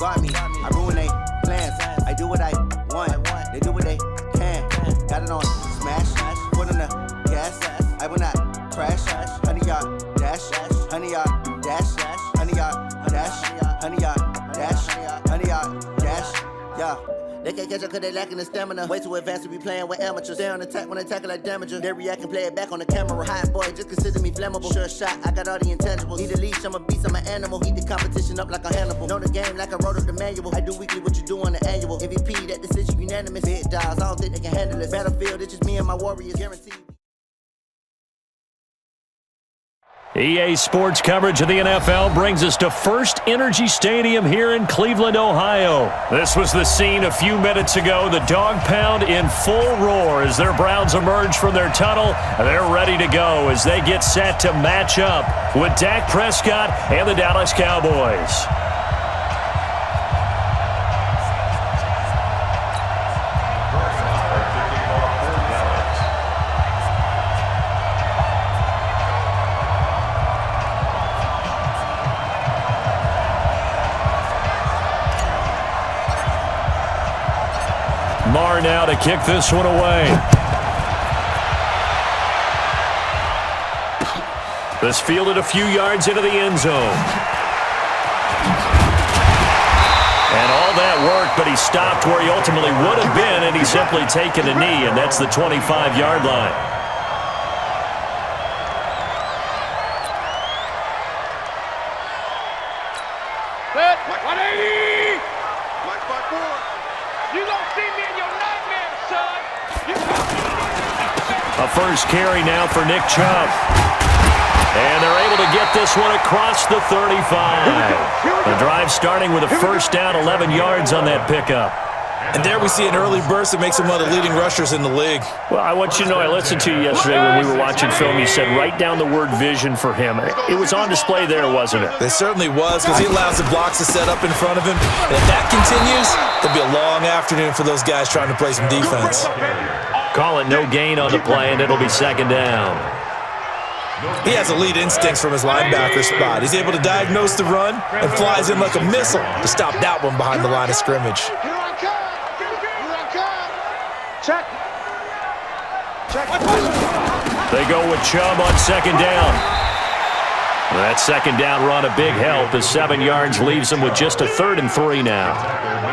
Got me, I ruin they plans. I do what I want, they do what they can. Got it on smash, foot on the gas. I will not crash, honey yard dash, honey yard dash, honey yard dash, honey yard dash, honey yard dash, yeah. They can't catch up cause they lacking the stamina. Way too advanced to be playing with amateurs. Stay on attack when they tackle like damager. They react and play it back on the camera. Hot boy, just consider me flammable. Sure shot, I got all the intangibles. Need a leash, I'm a beast, I'm an animal. Eat the competition up like a Hannibal. Know the game like I wrote up the manual. I do weekly what you do on the annual. MVP, that decision unanimous. Big dials, I don't think they can handle this. Battlefield, it's just me and my warriors. Guaranteed. EA Sports coverage of the NFL brings us to First Energy Stadium here in Cleveland, Ohio. This was the scene a few minutes ago. The dog pound in full roar as their Browns emerge from their tunnel. They're ready to go as they get set to match up with Dak Prescott and the Dallas Cowboys. Marr now to kick this one away. This fielded a few yards into the end zone. And all that work, but he stopped where he ultimately would have been, and he's simply taken a knee, and that's the 25-yard line. Set, 180! Like 5-4. You don't see me in your nightmare, son. A first carry now for Nick Chubb. And they're able to get this one across the 35. The drive starting with a first down, 11 yards on that pickup. And there we see an early burst that makes him one of the leading rushers in the league. Well, I want you to know, I listened to you yesterday when we were watching film. You said write down the word vision for him. It was on display there, wasn't it? It certainly was, because he allows the blocks to set up in front of him. And if that continues, it'll be a long afternoon for those guys trying to play some defense. Call it no gain on the play, and it'll be second down. He has elite instincts from his linebacker spot. He's able to diagnose the run and flies in like a missile to stop that one behind the line of scrimmage. Check. They go with Chubb on second down. That second down run a big help as 7 yards leaves them with just a 3rd and 3 now.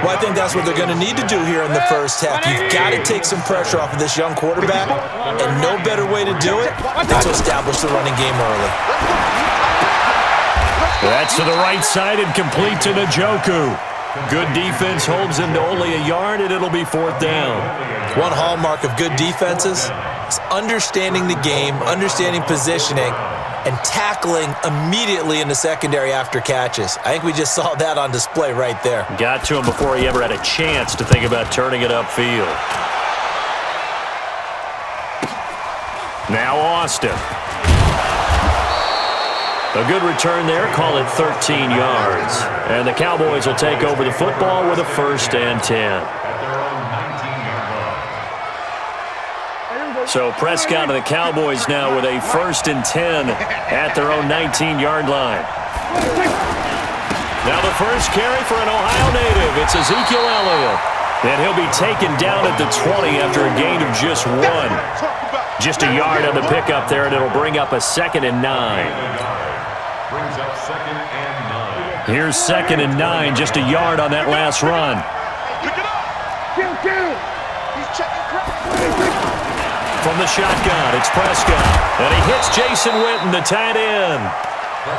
Well, I think that's what they're going to need to do here in the first half. You've got to take some pressure off of this young quarterback, and no better way to do it than to establish the running game early. That's to the right side and complete to Njoku. Good defense holds him to only a yard, and it'll be 4th down. One hallmark of good defenses is understanding the game, understanding positioning, and tackling immediately in the secondary after catches. I think we just saw that on display right there. Got to him before he ever had a chance to think about turning it upfield. Now Austin. A good return there, call it 13 yards. And the Cowboys will take over the football with a 1st and 10. So Prescott and the Cowboys now with a 1st and 10 at their own 19-yard line. Now the first carry for an Ohio native. It's Ezekiel Elliott. And he'll be taken down at the 20 after a gain of just 1. Just a yard on the pickup there, and it'll bring up a 2nd and 9. Brings up 2nd and 9. Here's 2nd and 9, just a yard on that last run. From the shotgun, it's Prescott. And he hits Jason Witten, the tight end.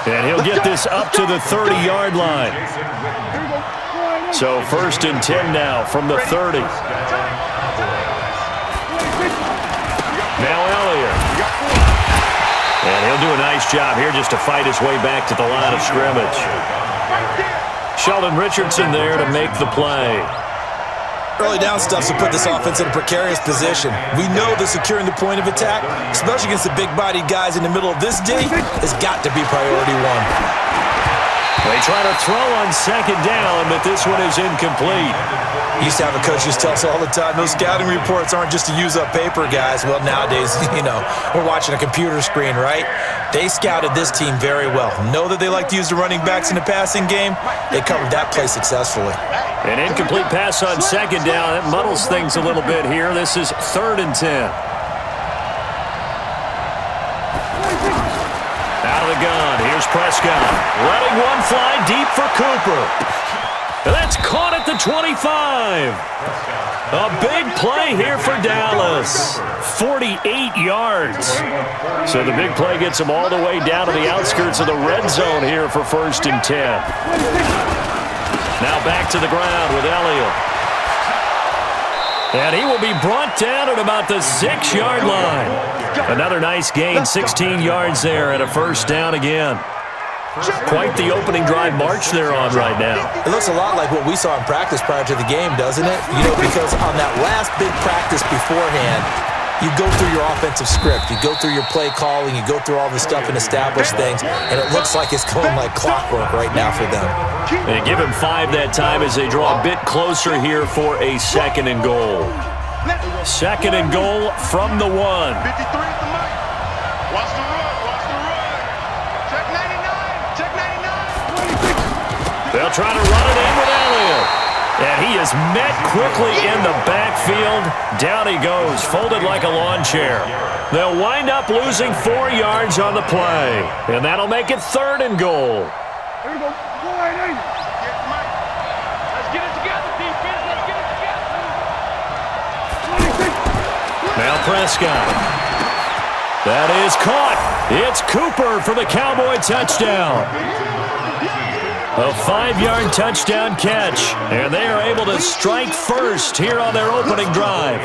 And he'll get this up to the 30-yard line. So 1st and 10 now from the 30. Now Elliott. And he'll do a nice job here just to fight his way back to the line of scrimmage. Sheldon Richardson there to make the play. Early down stuff to put this offense in a precarious position. We know that securing the point of attack, especially against the big-bodied guys in the middle of this D, has got to be priority 1. They try to throw on second down, but this one is incomplete. Used to have a coach who tell us all the time, those scouting reports aren't just to use up paper, guys. Well, nowadays, we're watching a computer screen, right? They scouted this team very well. Know that they like to use the running backs in the passing game. They covered that play successfully. An incomplete pass on second down. That muddles things a little bit here. This is 3rd and 10. Out of the gun. Here's Prescott. Letting one fly deep for Cooper. That's caught at the 25. A big play here for Dallas. 48 yards. So the big play gets them all the way down to the outskirts of the red zone here for 1st and 10. Now back to the ground with Elliott. And he will be brought down at about the 6-yard line. Another nice gain, 16 yards there and a 1st down again. Quite the opening drive march they're on right now. It looks a lot like what we saw in practice prior to the game, doesn't it? Because on that last big practice beforehand, you go through your offensive script. You go through your play calling. You go through all the stuff and establish things, and it looks like it's going like clockwork right now for them. They give him 5 that time as they draw a bit closer here for a 2nd and goal. 2nd and goal from the 1. 53 at the mic. Watch the run. Watch the run. Check 99. Check 99. They'll try to run it in with Elliott. And he is met quickly in the backfield. Down he goes, folded like a lawn chair. They'll wind up losing 4 yards on the play. And that'll make it 3rd and goal. Here we go. Go ahead, let's get it together, defense. Let's get it together. Now Prescott. That is caught. It's Cooper for the Cowboy touchdown. A 5-yard touchdown catch. And they are able to strike first here on their opening drive.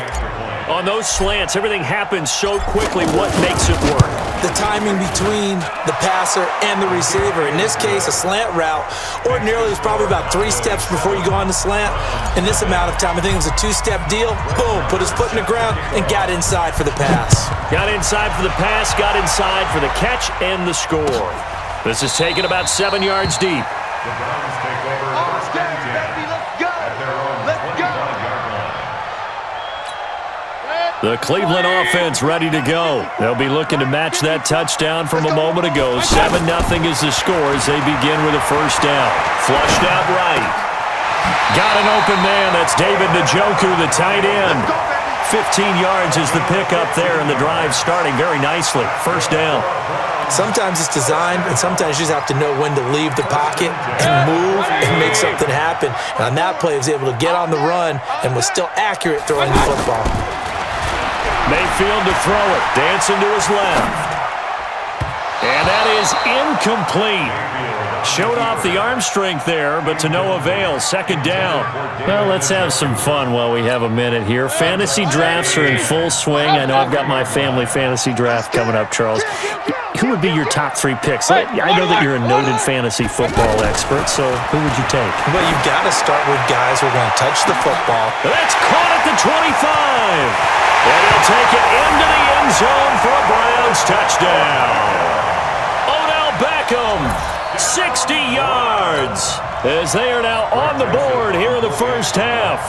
On those slants, everything happens so quickly. What makes it work? The timing between the passer and the receiver. In this case, a slant route. Ordinarily, it's probably about 3 steps before you go on the slant. In this amount of time, I think it was a 2-step deal. Boom, put his foot in the ground and got inside for the pass. Got inside for the pass, got inside for the catch and the score. This is taken about 7 yards deep. The Browns take over first and 10 Let's go. at their own Let's go. 20-yard line. The Cleveland offense ready to go. They'll be looking to match that touchdown from a moment ago. 7-0 is the score as they begin with a 1st down. Flushed out right. Got an open man. That's David Njoku, the tight end. 15 yards is the pickup there, and the drive starting very nicely. 1st down. Sometimes it's designed, and sometimes you just have to know when to leave the pocket and move and make something happen. And on that play, he was able to get on the run and was still accurate throwing the football. Mayfield to throw it. Dancing to his left. And that is incomplete. Showed off the arm strength there, but to no avail. 2nd down. Well, let's have some fun while we have a minute here. Fantasy drafts are in full swing. I know I've got my family fantasy draft coming up, Charles. Who would be your top 3 picks? I know that you're a noted fantasy football expert, so who would you take? Well, you've got to start with guys who are going to touch the football. That's caught at the 25. And he'll take it into the end zone for a Browns touchdown. Odell Beckham, 60 yards, as they are now on the board here in the 1st half.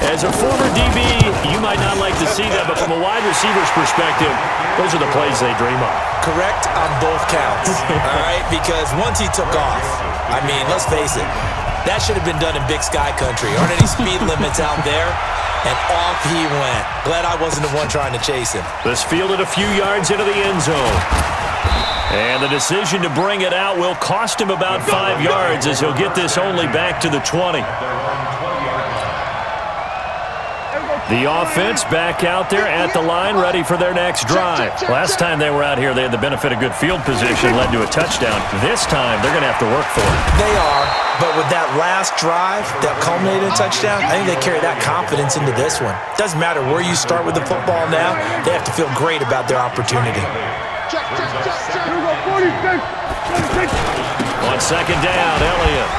As a former DB, you might not like to see that, but from a wide receiver's perspective, those are the plays they dream of. Correct on both counts, all right? Because once he took off, I mean, let's face it, that should have been done in Big Sky Country. Aren't any speed limits out there? And off he went. Glad I wasn't the one trying to chase him. This fielded a few yards into the end zone. And the decision to bring it out will cost him about 5 yards as he'll get this only back to the 20. The offense back out there at the line, ready for their next drive. Last time they were out here, they had the benefit of good field position, led to a touchdown. This time, they're going to have to work for it. They are, but with that last drive that culminated in a touchdown, I think they carry that confidence into this one. Doesn't matter where you start with the football now, they have to feel great about their opportunity. On 2nd down, Elliott.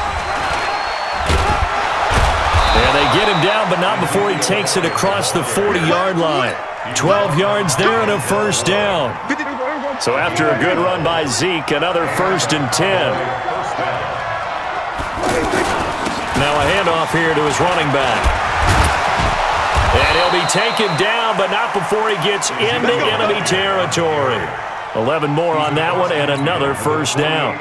And they get him down, but not before he takes it across the 40-yard line. 12 yards there and a 1st down. So after a good run by Zeke, another 1st and 10. handoff here to his running back. And he'll be taken down, but not before he gets into enemy territory. 11 more on that one, and another first down.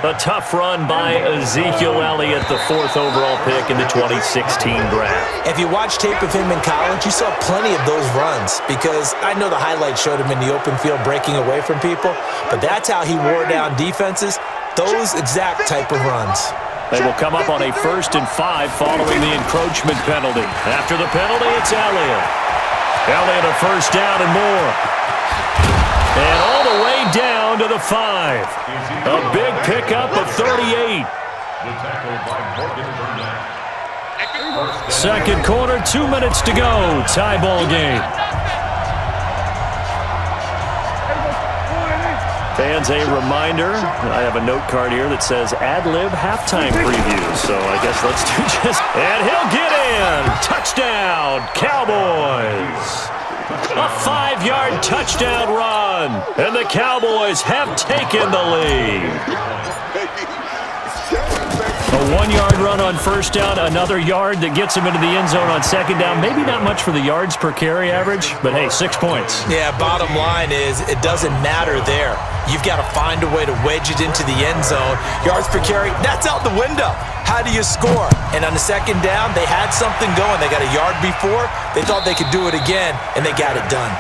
A tough run by Ezekiel Elliott, the 4th overall pick in the 2016 draft. If you watch tape of him in college, you saw plenty of those runs because I know the highlights showed him in the open field breaking away from people, but that's how he wore down defenses, those exact type of runs. They will come up on a 1st and 5 following the encroachment penalty. After the penalty, it's Elliott. Elliott a first down and more. And all the way down to the 5. A big pickup of 38. Second quarter, 2 minutes to go. Tie ball game. Fans, a reminder, I have a note card here that says ad-lib halftime preview, so I guess let's do just... And he'll get in! Touchdown, Cowboys! A 5-yard touchdown run, and the Cowboys have taken the lead. A 1-yard run on first down, another yard that gets him into the end zone on second down. Maybe not much for the yards per carry average, but hey, 6 points. Yeah, bottom line is it doesn't matter there. You've got to find a way to wedge it into the end zone. Yards per carry, that's out the window. How do you score? And on the second down, they had something going. They got a yard before. They thought they could do it again, and they got it done.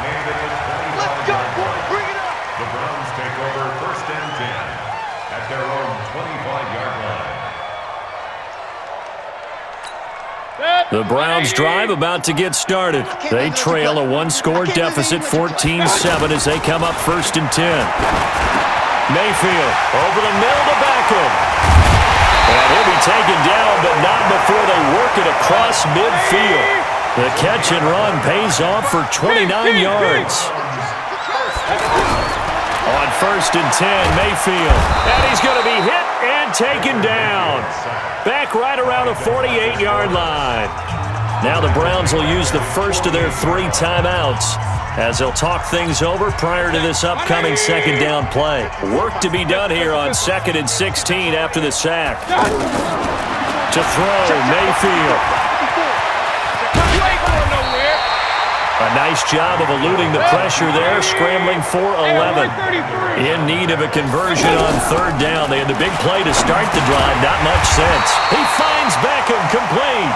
Let's go, boy. Bring it up. The Browns take over 1st and 10 at their own 25-yard line. The Browns drive about to get started. They trail a 1-score deficit, 14-7, as they come up 1st and 10. Mayfield over the middle to Beckham. And he'll be taken down, but not before they work it across midfield. The catch and run pays off for 29 yards. On 1st and 10, Mayfield. And he's going to be hit and taken down. Back right around the 48-yard line. Now the Browns will use the first of their 3 timeouts as they'll talk things over prior to this upcoming second down play. Work to be done here on 2nd and 16 after the sack. To throw, Mayfield. A nice job of eluding the pressure there, scrambling for 11. In need of a conversion on 3rd down. They had the big play to start the drive, not much sense. He finds Beckham complete.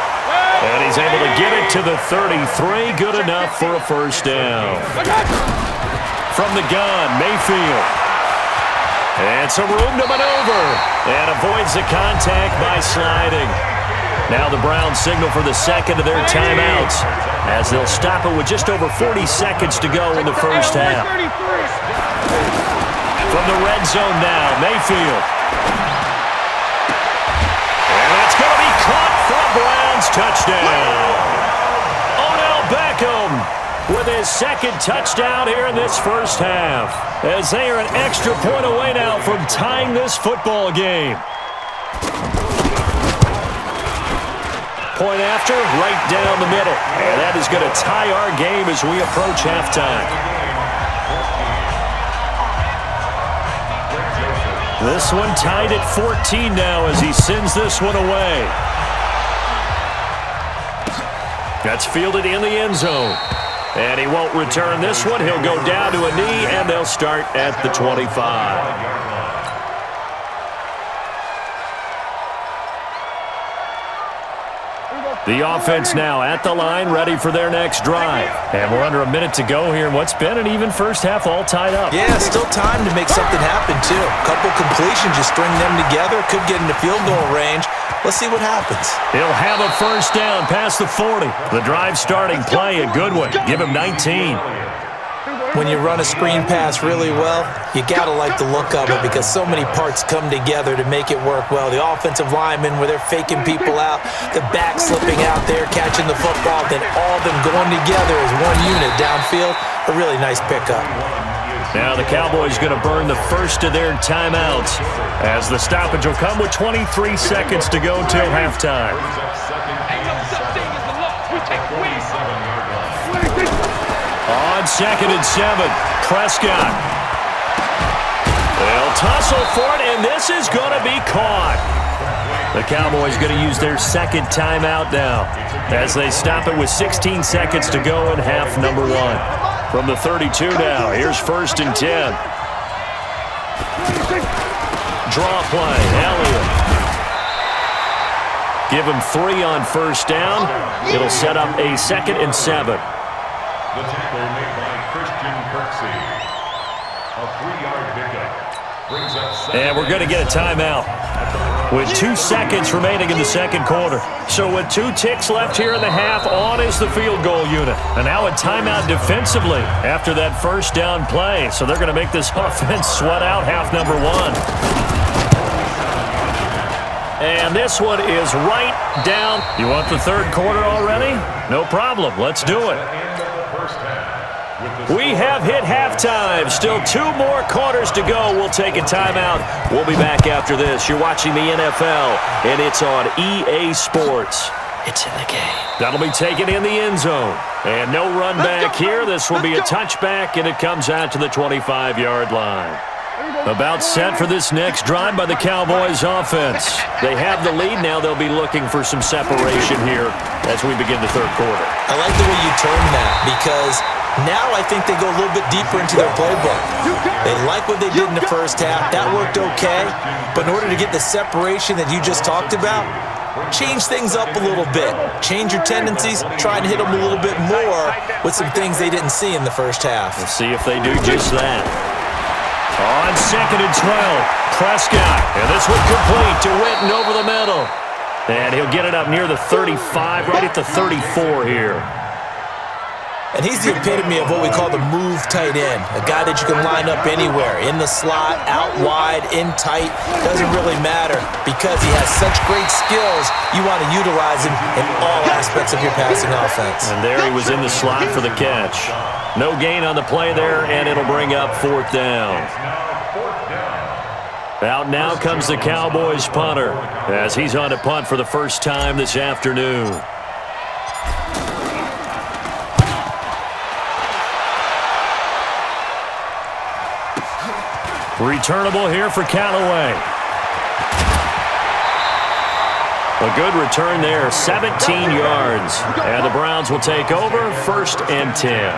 And he's able to get it to the 33, good enough for a first down. From the gun, Mayfield. And some room to maneuver. And avoids the contact by sliding. Now the Browns signal for the second of their timeouts as they'll stop it with just over 40 seconds to go in the first half. From the red zone now, Mayfield. And that's going to be caught for a Browns touchdown. Odell Beckham with his 2nd touchdown here in this first half, as they are an extra point away now from tying this football game. Point after, right down the middle. And that is going to tie our game as we approach halftime. This one tied at 14 now as he sends this one away. That's fielded in the end zone. And he won't return this one. He'll go down to a knee, and they'll start at the 25. The offense now at the line, ready for their next drive. And we're under a minute to go here in what's been an even first half, all tied up. Yeah, still time to make something happen, too. Couple completions, you string them together, could get into field goal range. Let's see what happens. He'll have a first down past the 40. The drive starting play, a good one. Give him 19. When you run a screen pass really well, you got to like the look of it because so many parts come together to make it work well. The offensive linemen, where they're faking people out, the back slipping out there, catching the football, then all of them going together as one unit downfield. A really nice pickup. Now the Cowboys going to burn the first of their timeouts as the stoppage will come with 23 seconds to go till halftime. On 2nd and 7, Prescott. They'll tussle for it, and this is going to be caught. The Cowboys going to use their second timeout now as they stop it with 16 seconds to go in half number 1. From the 32 now, here's 1st and 10. Draw play, Elliott. Give him 3 on 1st down. It'll set up a 2nd and 7. The tackle made by Christian Kirksey. A 3-yard pickup. Brings up 7. And we're going to get a timeout with 2 seconds remaining in the second quarter. So with 2 ticks left here in the half, on is the field goal unit. And now a timeout defensively after that 1st down play. So they're going to make this offense sweat out half number 1. And this one is right down. You want the third quarter already? No problem. Let's do it. We have hit halftime. Still 2 more quarters to go. We'll take a timeout. We'll be back after this. You're watching the NFL, and it's on EA Sports. It's in the game. That'll be taken in the end zone. And no run back here. This will be a touchback, and it comes out to the 25-yard line. About set for this next drive by the Cowboys offense. They have the lead now. They'll be looking for some separation here as we begin the third quarter. I like the way you term that because now I think they go a little bit deeper into their playbook. They like what they did in the first half. That worked okay. But in order to get the separation that you just talked about, change things up a little bit. Change your tendencies. Try and hit them a little bit more with some things they didn't see in the first half. We'll see if they do just that. On 2nd and 12, Prescott. And this one complete to Witten over the middle. And he'll get it up near the 35, right at the 34 here. And he's the epitome of what we call the move tight end, a guy that you can line up anywhere, in the slot, out wide, in tight, doesn't really matter because he has such great skills, you want to utilize him in all aspects of your passing offense. And there he was in the slot for the catch. No gain on the play there, and it'll bring up 4th down. Out now comes the Cowboys punter as he's on to punt for the first time this afternoon. Returnable here for Callaway. A good return there, 17 yards. And the Browns will take over, 1st and 10.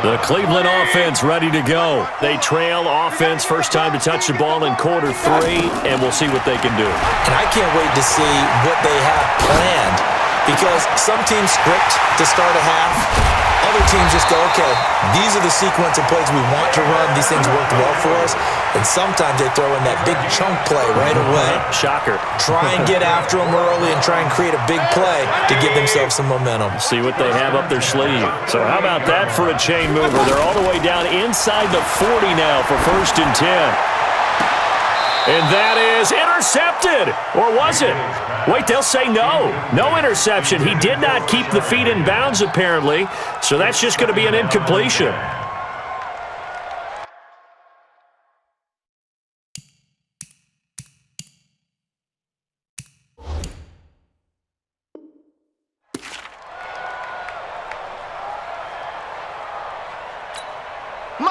The Cleveland offense ready to go. They trail offense, first time to touch the ball in quarter 3, and we'll see what they can do. And I can't wait to see what they have planned because some teams script to start a half. Other teams just go, okay, these are the sequence of plays we want to run. These things worked well for us. And sometimes they throw in that big chunk play right away. Shocker. Try and get after them early and try and create a big play to give themselves some momentum. See what they have up their sleeve. So how about that for a chain mover? They're all the way down inside the 40 now for 1st and 10. And that is intercepted. Or was it? Wait, they'll say no. No interception. He did not keep the feet in bounds, apparently. So that's just going to be an incompletion.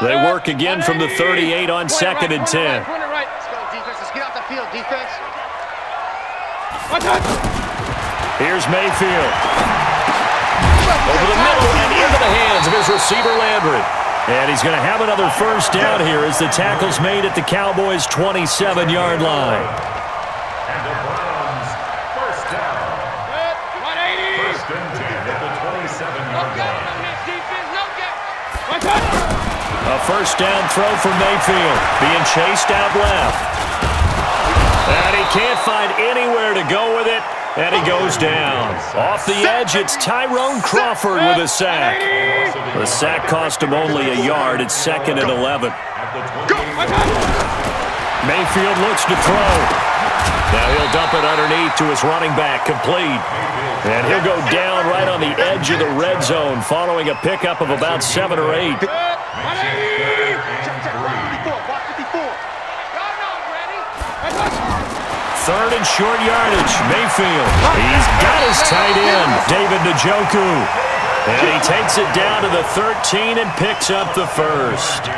They work again from the 38 on 2nd and 10. Get off the field, defense. Here's Mayfield. Over the middle and into the hands of his receiver, Landry. And he's going to have another 1st down here as the tackle's made at the Cowboys' 27-yard line. And the Browns, 1st down. 1st and 10 at the 27-yard line. A 1st down throw for Mayfield. Being chased out left. And he can't find anywhere to go with it, and he goes down. Off the edge, it's Tyrone Crawford with a sack. The sack cost him only a yard. It's 2nd and 11. Mayfield looks to throw. Now he'll dump it underneath to his running back, complete. And he'll go down right on the edge of the red zone following a pickup of about 7 or 8. 3rd and short yardage, Mayfield. He's got his tight end, David Njoku. And he takes it down to the 13 and picks up the 1st.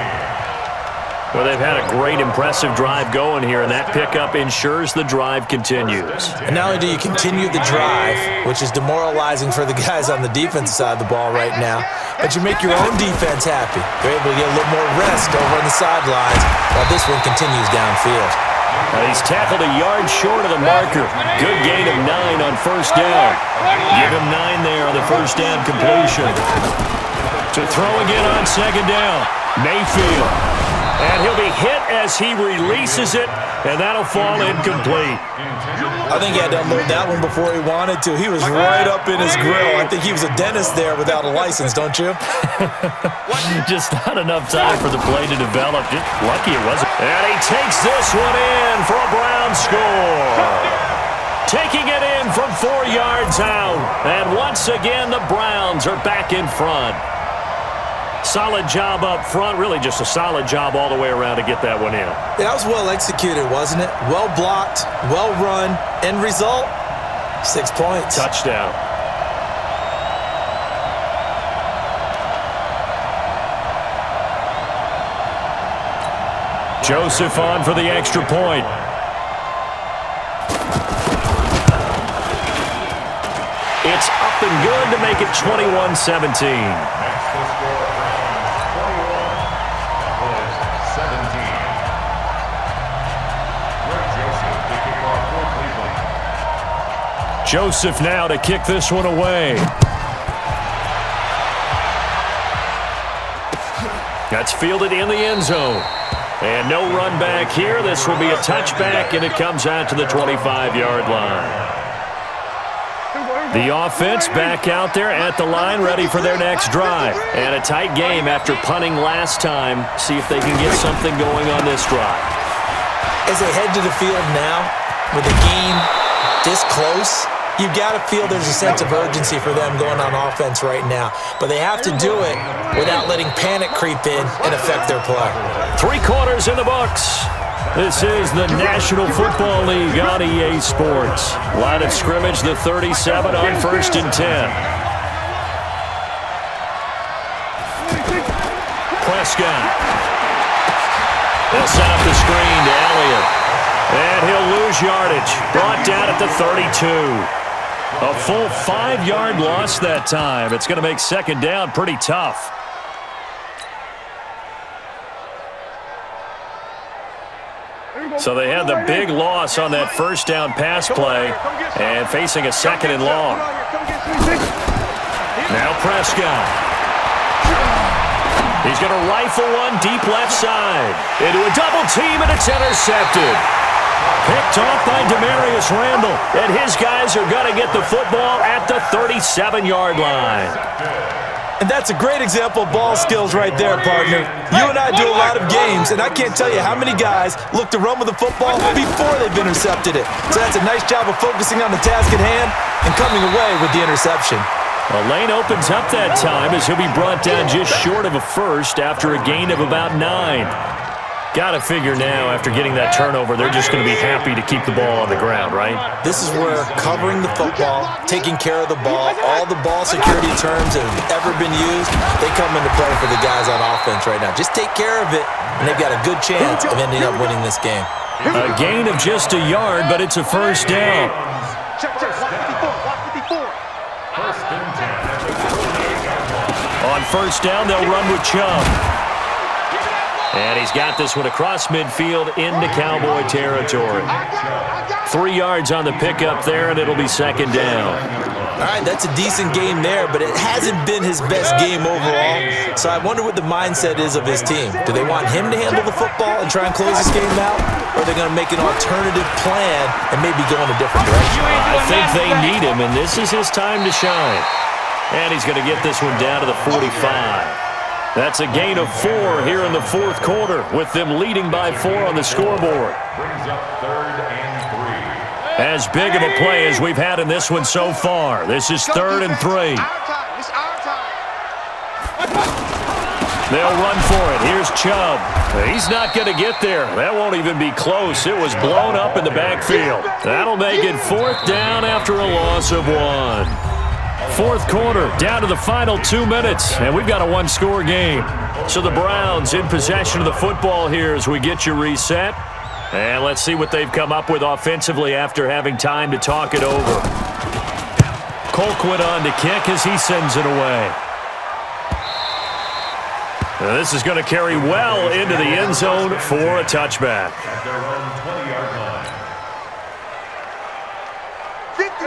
Well, they've had a great, impressive drive going here, and that pickup ensures the drive continues. And not only do you continue the drive, which is demoralizing for the guys on the defensive side of the ball right now, but you make your own defense happy. They're able to get a little more rest over on the sidelines while this one continues downfield. He's tackled a yard short of the marker. Good gain of 9 on first down. Give him 9 there on the first down completion. To throw again on second down, Mayfield. And he'll be hit as he releases it, and that'll fall incomplete. I think he had to unload that one before he wanted to. He was right up in his grill. I think he was a dentist there without a license, don't you? Just not enough time for the play to develop. Lucky it wasn't. And he takes this one in for a Brown score. Taking it in from 4 yards out. And once again, the Browns are back in front. Solid job up front, really just a solid job all the way around to get that one in. Yeah, that was well executed, wasn't it? Well blocked, well run. End result, 6 points. Touchdown. Joseph on for the extra point. It's up and good to make it 21-17. Joseph now to kick this one away. That's fielded in the end zone. And no run back here. This will be a touchback, and it comes out to the 25-yard line. The offense back out there at the line, ready for their next drive. And a tight game after punting last time. See if they can get something going on this drive. As they head to the field now, with the game this close, you've got to feel there's a sense of urgency for them going on offense right now. But they have to do it without letting panic creep in and affect their play. 3 quarters in the books. This is the National Football League on EA Sports. Line of scrimmage, the 37 on 1st and 10. Prescott. They'll set up the screen to Elliott. And he'll lose yardage. Brought down at the 32. A full 5-yard loss that time. It's going to make second down pretty tough. So they had the big loss on that first down pass play and facing a 2nd and long. Now Prescott. He's going to rifle one deep left side. Into a double team, and it's intercepted. Picked off by Demarius Randall, and his guys are going to get the football at the 37-yard line. And that's a great example of ball skills right there, partner. You and I do a lot of games, and I can't tell you how many guys look to run with the football before they've intercepted it. So that's a nice job of focusing on the task at hand and coming away with the interception. A lane opens up that time as he'll be brought down just short of a first after a gain of about 9. Got to figure now, after getting that turnover, they're just going to be happy to keep the ball on the ground, right? This is where covering the football, taking care of the ball, all the ball security terms that have ever been used, they come into play for the guys on offense right now. Just take care of it, and they've got a good chance of ending up winning this game. A gain of just a yard, but it's a first down. On first down, they'll run with Chubb. And he's got this one across midfield into Cowboy territory. 3 yards on the pickup there, and it'll be second down. All right, that's a decent game there, but it hasn't been his best game overall. So I wonder what the mindset is of his team. Do they want him to handle the football and try and close this game out? Or are they going to make an alternative plan and maybe go in a different direction? I think they need him, and this is his time to shine. And he's going to get this one down to the 45. That's a gain of 4 here in the 4th quarter, with them leading by 4 on the scoreboard. Brings up 3rd and 3. As big of a play as we've had in this one so far. This is 3rd and 3. They'll run for it. Here's Chubb. He's not going to get there. That won't even be close. It was blown up in the backfield. That'll make it 4th down after a loss of 1. Fourth quarter, down to the final 2 minutes, and we've got a one-score game. So the Browns in possession of the football here as we get you reset. And let's see what they've come up with offensively after having time to talk it over. Colquitt on to kick as he sends it away. Now this is going to carry well into the end zone for a touchback. At their own 20-yard line.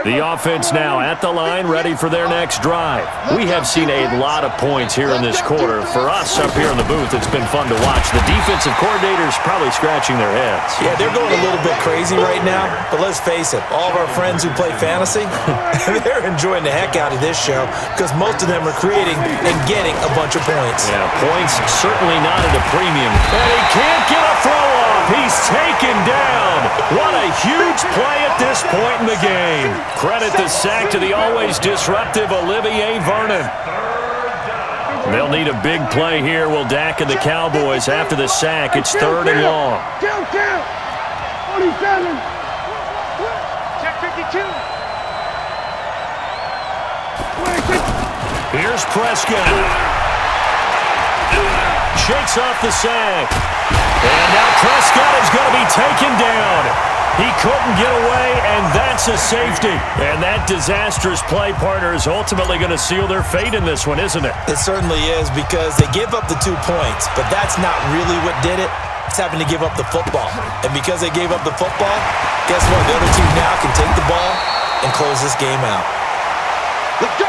The offense now at the line, ready for their next drive. We have seen a lot of points here in this quarter. For us up here in the booth, it's been fun to watch. The defensive coordinators probably scratching their heads. Yeah, they're going a little bit crazy right now, but let's face it, all of our friends who play fantasy, they're enjoying the heck out of this show because most of them are creating and getting a bunch of points. Yeah, points certainly not at a premium. And he can't get a throw off. He's taken down. What a huge play at this point in the game. Credit the sack to the always disruptive Olivier Vernon. They'll need a big play here, will Dak and the Cowboys. After the sack, it's 3rd and long. 47. Check 52. Here's Prescott. Shakes off the sack. And now Prescott is going to be taken down. He couldn't get away, and that's a safety. And that disastrous play partner is ultimately going to seal their fate in this one, isn't it? It certainly is because they gave up the 2 points, but that's not really what did it. It's having to give up the football. And because they gave up the football, guess what? The other team now can take the ball and close this game out. Let's go!